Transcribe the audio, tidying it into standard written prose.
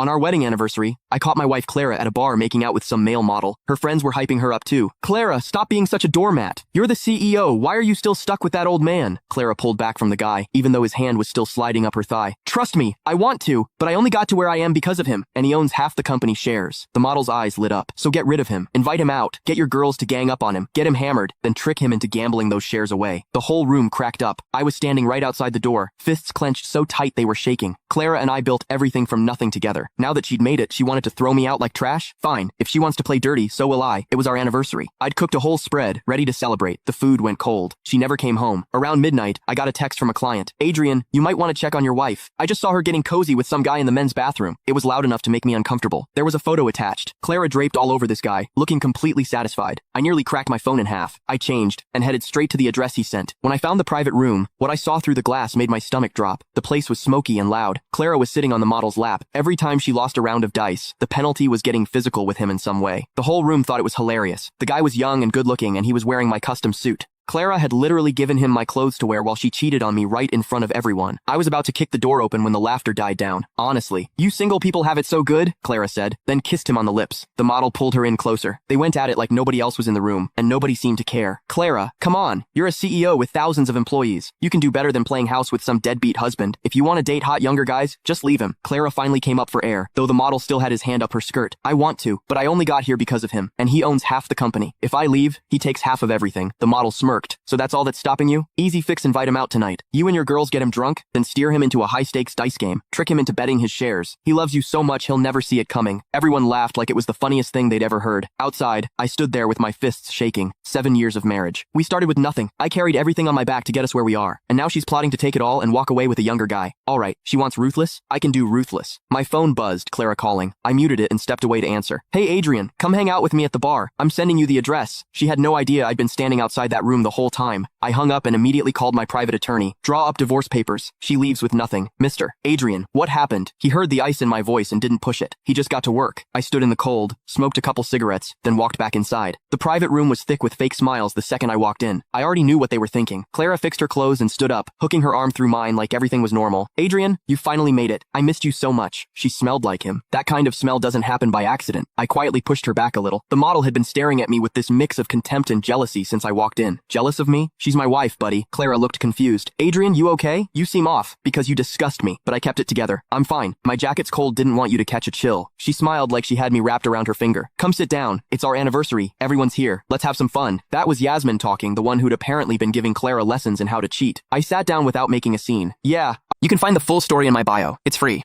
On our wedding anniversary, I caught my wife Clara at a bar making out with some male model. Her friends were hyping her up too. Clara, stop being such a doormat. You're the CEO. Why are you still stuck with that old man? Clara pulled back from the guy, even though his hand was still sliding up her thigh. Trust me, I want to, but I only got to where I am because of him, and he owns half the company shares. The model's eyes lit up. So get rid of him. Invite him out. Get your girls to gang up on him. Get him hammered, then trick him into gambling those shares away. The whole room cracked up. I was standing right outside the door, fists clenched so tight they were shaking. Clara and I built everything from nothing together. Now that she'd made it, she wanted to throw me out like trash? Fine. If she wants to play dirty, so will I. It was our anniversary. I'd cooked a whole spread, ready to celebrate. The food went cold. She never came home. Around midnight, I got a text from a client. Adrian, you might want to check on your wife. I just saw her getting cozy with some guy in the men's bathroom. It was loud enough to make me uncomfortable. There was a photo attached. Clara draped all over this guy, looking completely satisfied. I nearly cracked my phone in half. I changed and headed straight to the address he sent. When I found the private room, what I saw through the glass made my stomach drop. The place was smoky and loud. Clara was sitting on the model's lap. Every time she lost a round of dice, the penalty was getting physical with him in some way. The whole room thought it was hilarious. The guy was young and good-looking, and he was wearing my custom suit. Clara had literally given him my clothes to wear while she cheated on me right in front of everyone. I was about to kick the door open when the laughter died down. Honestly, you single people have it so good, Clara said, then kissed him on the lips. The model pulled her in closer. They went at it like nobody else was in the room, and nobody seemed to care. Clara, come on. You're a CEO with thousands of employees. You can do better than playing house with some deadbeat husband. If you want to date hot younger guys, just leave him. Clara finally came up for air, though the model still had his hand up her skirt. I want to, but I only got here because of him, and he owns half the company. If I leave, he takes half of everything. The model smirked. So that's all that's stopping you? Easy fix, invite him out tonight. You and your girls get him drunk, then steer him into a high-stakes dice game. Trick him into betting his shares. He loves you so much he'll never see it coming. Everyone laughed like it was the funniest thing they'd ever heard. Outside, I stood there with my fists shaking. 7 years of marriage. We started with nothing. I carried everything on my back to get us where we are. And now she's plotting to take it all and walk away with a younger guy. Alright, she wants ruthless? I can do ruthless. My phone buzzed, Clara calling. I muted it and stepped away to answer. Hey Adrian, come hang out with me at the bar. I'm sending you the address. She had no idea I'd been standing outside that room the whole time. I hung up and immediately called my private attorney. Draw up divorce papers. She leaves with nothing. Mr. Adrian, what happened? He heard the ice in my voice and didn't push it. He just got to work. I stood in the cold, smoked a couple cigarettes, then walked back inside. The private room was thick with fake smiles the second I walked in. I already knew what they were thinking. Clara fixed her clothes and stood up, hooking her arm through mine like everything was normal. Adrian, you finally made it. I missed you so much. She smelled like him. That kind of smell doesn't happen by accident. I quietly pushed her back a little. The model had been staring at me with this mix of contempt and jealousy since I walked in. Jealous of me? She's my wife, buddy. Clara looked confused. Adrian, you okay? You seem off, because you disgust me, but I kept it together. I'm fine. My jacket's cold, didn't want you to catch a chill. She smiled like she had me wrapped around her finger. Come sit down. It's our anniversary. Everyone's here. Let's have some fun. That was Yasmin talking, the one who'd apparently been giving Clara lessons in how to cheat. I sat down without making a scene. Yeah, you can find the full story in my bio. It's free.